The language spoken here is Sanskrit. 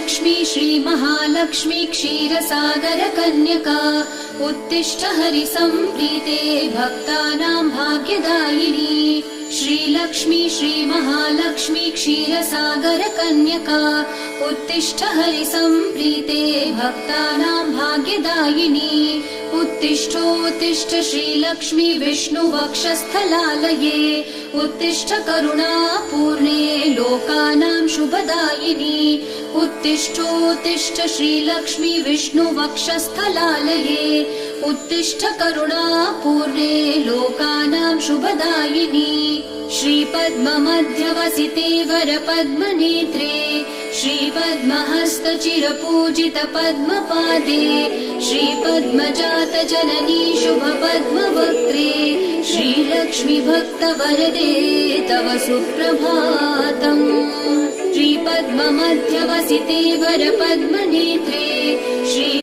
श्रीलक्ष्मी श्रीमहालक्ष्मी क्षीरसागरकन्यका उत्तिष्ठ हरिसम्प्रीते भक्तानां भाग्यदायिनी। श्रीलक्ष्मी श्रीमहालक्ष्मी क्षीरसागरकन्यका उत्तिष्ठ हरिसम्प्रीते भक्तानां भाग्यदायिनी। उत्तिष्ठोत्तिष्ठ श्रीलक्ष्मी विष्णुवक्षस्थलालये उत्तिष्ठ करुणापूर्णे लोकानां शुभदायिनी। उत्तिष्ठोत्तिष्ठ श्रीलक्ष्मी विष्णुवक्षस्थलालये उत्तिष्ठ करुणापूर्णे लोकानां शुभदायिनी। श्रीपद्ममध्यवसिते वरपद्मनेत्रे श्रीपद्महस्तचिरपूजित पद्मपादे श्रीपद्मजात जननी शुभपद्मवक्त्रे श्रीलक्ष्मी भक्तवरदे तव सुप्रभातम्। श्रीपद्ममध्यवसिते वरपद्मने